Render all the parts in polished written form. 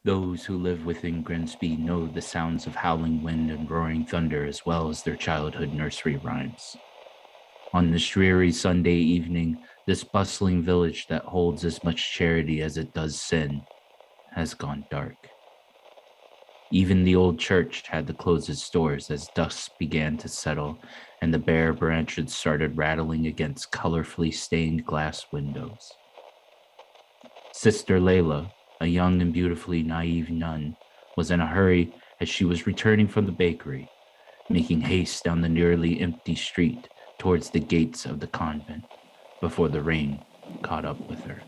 Those who live within Grimsby know the sounds of howling wind and roaring thunder as well as their childhood nursery rhymes. On this dreary Sunday evening, this bustling village that holds as much charity as it does sin has gone dark. Even the old church had to close its doors as dusk began to settle and the bare branches started rattling against colorfully stained glass windows. Sister Layla, a young and beautifully naive nun, was in a hurry as she was returning from the bakery, making haste down the nearly empty street towards the gates of the convent before the rain caught up with her.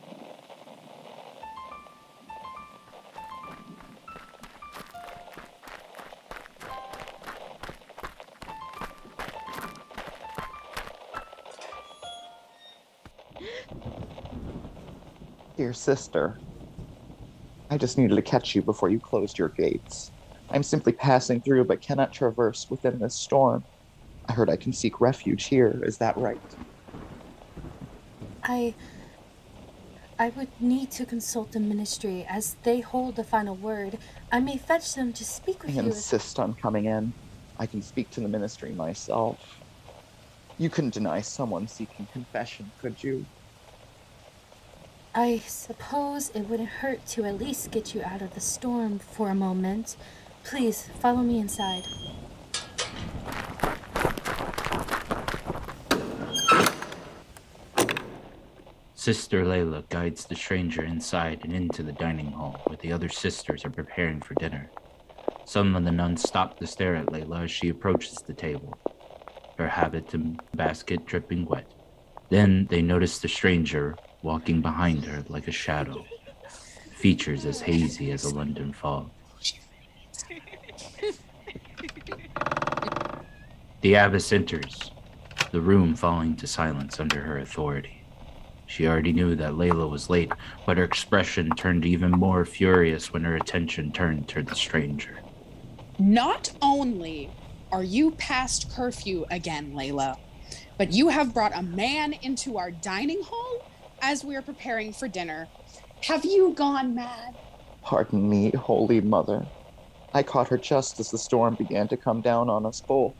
Dear sister, I just needed to catch you before you closed your gates. I'm simply passing through but cannot traverse within this storm. I heard I can seek refuge here. Is that right? I would need to consult the ministry as they hold the final word. I may fetch them to speak I with you if... insist on coming in. I can speak to the ministry myself. You couldn't deny someone seeking confession, could you? I suppose it wouldn't hurt to at least get you out of the storm for a moment. Please, follow me inside. Sister Layla guides the stranger inside and into the dining hall where the other sisters are preparing for dinner. Some of the nuns stop to stare at Layla as she approaches the table, her habit and basket dripping wet. Then they notice the stranger walking behind her like a shadow, features as hazy as a London fog. The abbess enters, the room falling to silence under her authority. She already knew that Layla was late, but her expression turned even more furious when her attention turned to the stranger. Not only are you past curfew again, Layla, but you have brought a man into our dining hall as we are preparing for dinner. Have you gone mad? Pardon me, Holy Mother. I caught her just as the storm began to come down on us both.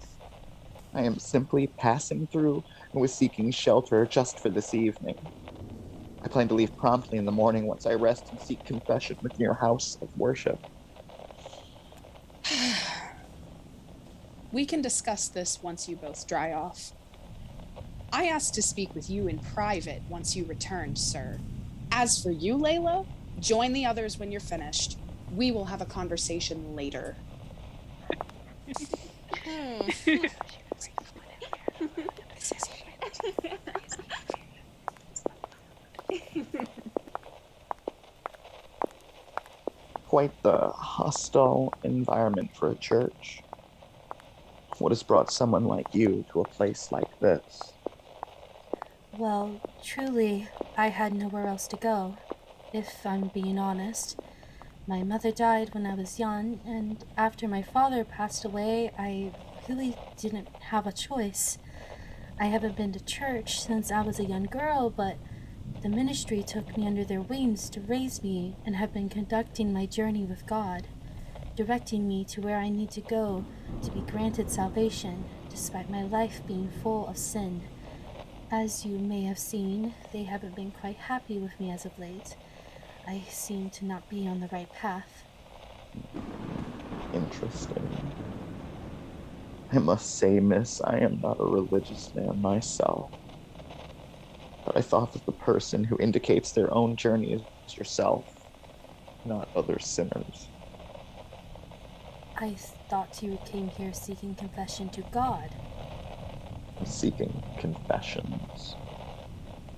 I am simply passing through and was seeking shelter just for this evening. I plan to leave promptly in the morning once I rest and seek confession within your house of worship. We can discuss this once you both dry off. I asked to speak with you in private once you returned, sir. As for you, Layla, join the others when you're finished. We will have a conversation later. Quite the hostile environment for a church. What has brought someone like you to a place like this? Well, truly, I had nowhere else to go, if I'm being honest. My mother died when I was young, and after my father passed away, I really didn't have a choice. I haven't been to church since I was a young girl, but the ministry took me under their wings to raise me and have been conducting my journey with God, directing me to where I need to go to be granted salvation, despite my life being full of sin. As you may have seen, they haven't been quite happy with me as of late. I seem to not be on the right path. Interesting. I must say, miss, I am not a religious man myself. But I thought that the person who indicates their own journey is yourself, not other sinners. I thought you came here seeking confession to God. Seeking confessions.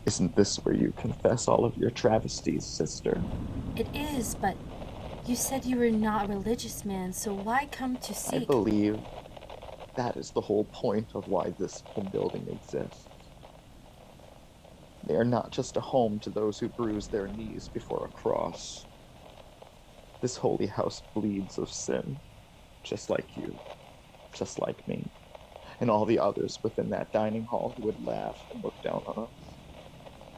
Isn't this where you confess all of your travesties, sister? It is, but you said you were not a religious man, so why come to seek? I believe that is the whole point of why this whole building exists. They are not just a home to those who bruise their knees before a cross. This holy house bleeds of sin, just like you, just like me, and all the others within that dining hall who would laugh and look down on us.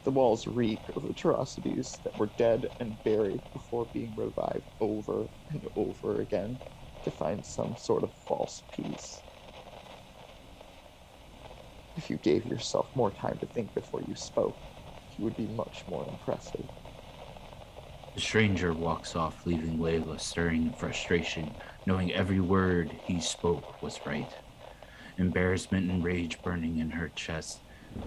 The walls reek of atrocities that were dead and buried before being revived over and over again to find some sort of false peace. If you gave yourself more time to think before you spoke, you would be much more impressive. The stranger walks off, leaving Layla stirring in frustration, knowing every word he spoke was right. Embarrassment and rage burning in her chest.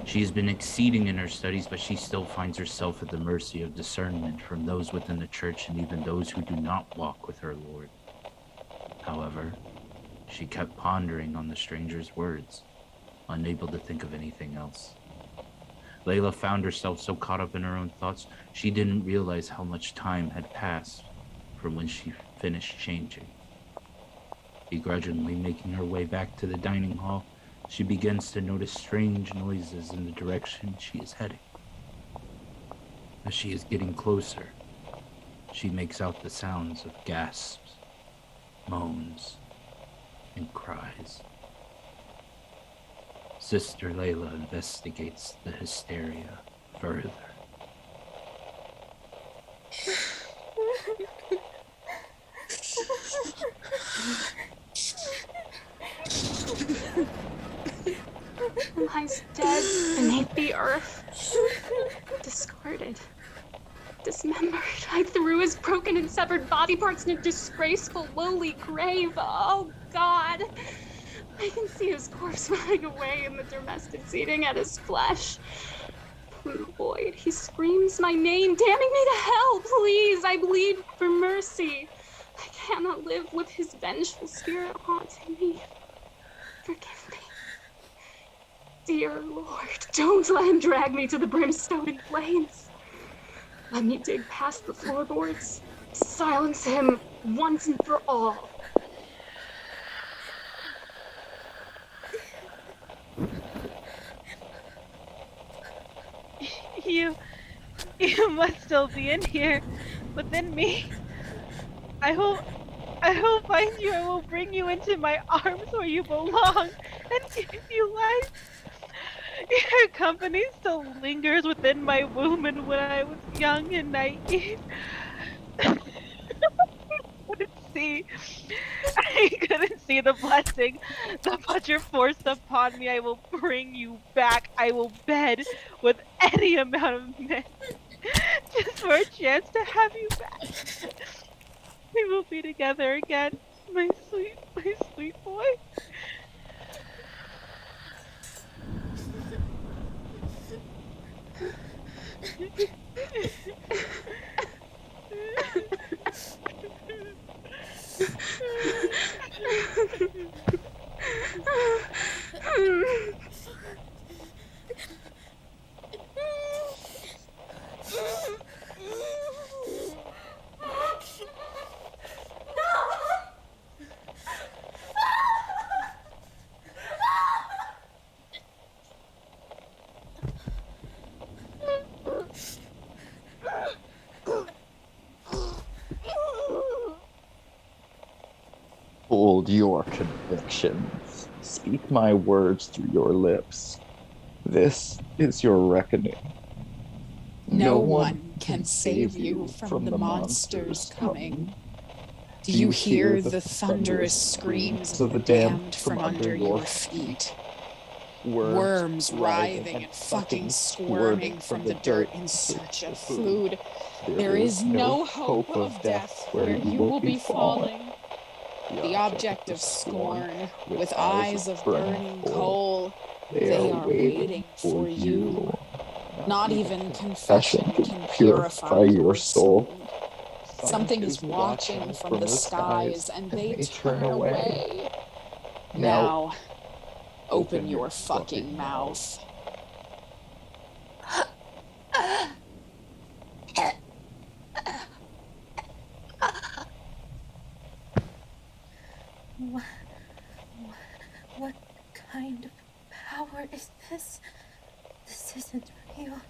She has been exceeding in her studies, but she still finds herself at the mercy of discernment from those within the church and even those who do not walk with her Lord. However, she kept pondering on the stranger's words, unable to think of anything else. Layla found herself so caught up in her own thoughts, she didn't realize how much time had passed from when she finished changing. Begrudgingly making her way back to the dining hall, she begins to notice strange noises in the direction she is heading. As she is getting closer, she makes out the sounds of gasps, moans, and cries. Sister Layla investigates the hysteria further. Lies dead beneath the earth, discarded, dismembered. I threw his broken and severed body parts in a disgraceful, lowly grave. Oh, God. I can see his corpse rotting away in the domesticating at his flesh. From the void, he screams my name, damning me to hell. Please, I plead for mercy. I cannot live with his vengeful spirit haunting me. Forgive me. Dear Lord, don't let him drag me to the brimstone and flames. Let me dig past the floorboards, silence him once and for all. You must still be in here, within me. I will find you. I will bring you into my arms where you belong and give you life. Your company still lingers within my womb, and when I was young and naive, I couldn't see. I couldn't see the blessing that you're forced upon me. I will bring you back. I will bed with any amount of men just for a chance to have you back. We will be together again, my sweet boy. Hold your convictions. Speak my words through your lips. This is your reckoning. No one can save you from the monsters coming. Do you hear the thunderous screams of the damned from under your feet? Worms writhing and fucking squirming from the dirt in search of food. There is no hope of death where you will be falling. The object of scorn, with eyes of burning coal, they are waiting for you. Not even confession can purify your soul. Something is watching from the skies, and they turn away. Now, open your fucking mouth. What kind of power is this? This isn't real.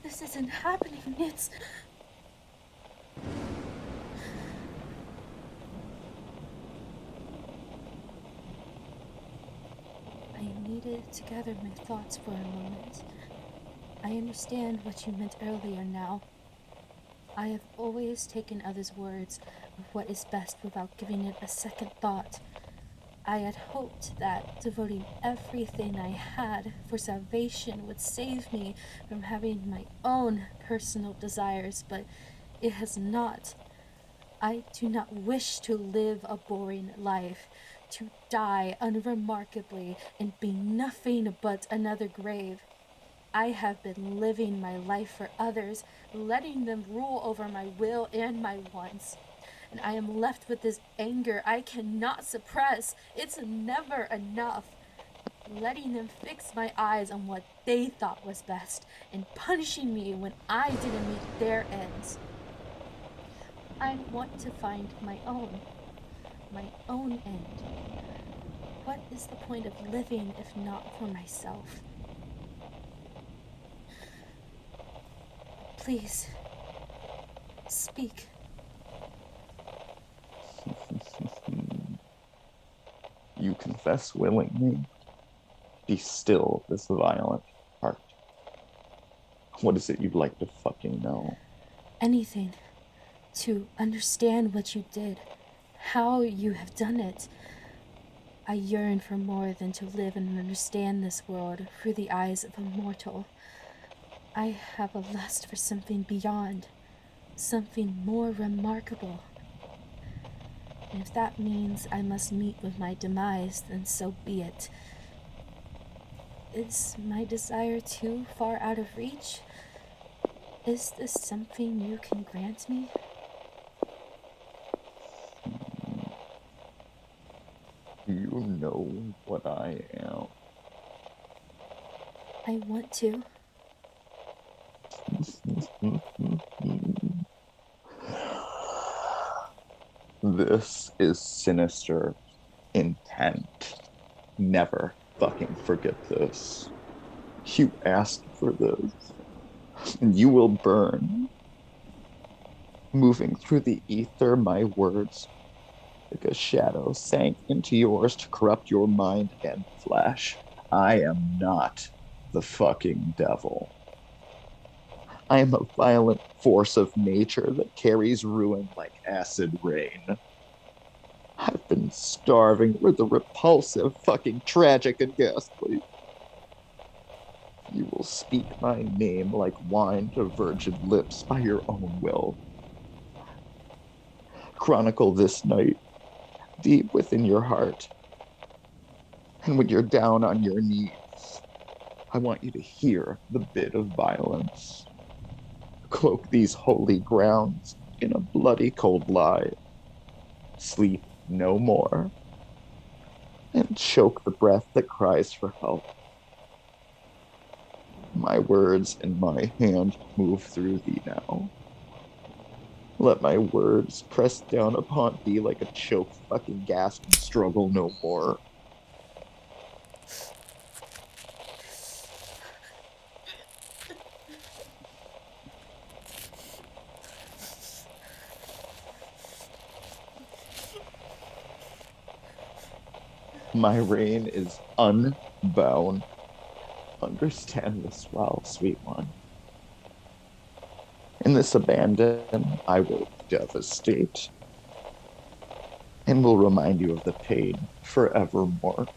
This isn't happening. It's... I needed to gather my thoughts for a moment. I understand what you meant earlier now. I have always taken others' words of what is best without giving it a second thought. I had hoped that devoting everything I had for salvation would save me from having my own personal desires, but it has not. I do not wish to live a boring life, to die unremarkably and be nothing but another grave. I have been living my life for others, letting them rule over my will and my wants. And I am left with this anger I cannot suppress. It's never enough. Letting them fix my eyes on what they thought was best and punishing me when I didn't meet their ends. I want to find my own end. What is the point of living if not for myself? Please, speak. You confess willingly. Be still this violent heart. What is it you'd like to fucking know? Anything. To understand what you did. How you have done it. I yearn for more than to live and understand this world through the eyes of a mortal. I have a lust for something beyond, something more remarkable. And if that means I must meet with my demise, then so be it. Is my desire too far out of reach? Is this something you can grant me? You know what I am. I want to. This is sinister intent. Never fucking forget this. You asked for this, and you will burn. Moving through the ether, my words, like a shadow, sank into yours to corrupt your mind and flesh. I am not the fucking devil. I am a violent force of nature that carries ruin like acid rain. I've been starving with the repulsive, fucking tragic and ghastly. You will speak my name like wine to virgin lips by your own will. Chronicle this night deep within your heart. And when you're down on your knees, I want you to hear the bit of violence. Cloak these holy grounds in a bloody cold lie. Sleep no more. And choke the breath that cries for help. My words and my hand move through thee now. Let my words press down upon thee like a choked fucking gasp and struggle no more. My reign is unbound. Understand this well, sweet one. In this abandon, I will devastate and will remind you of the pain forevermore.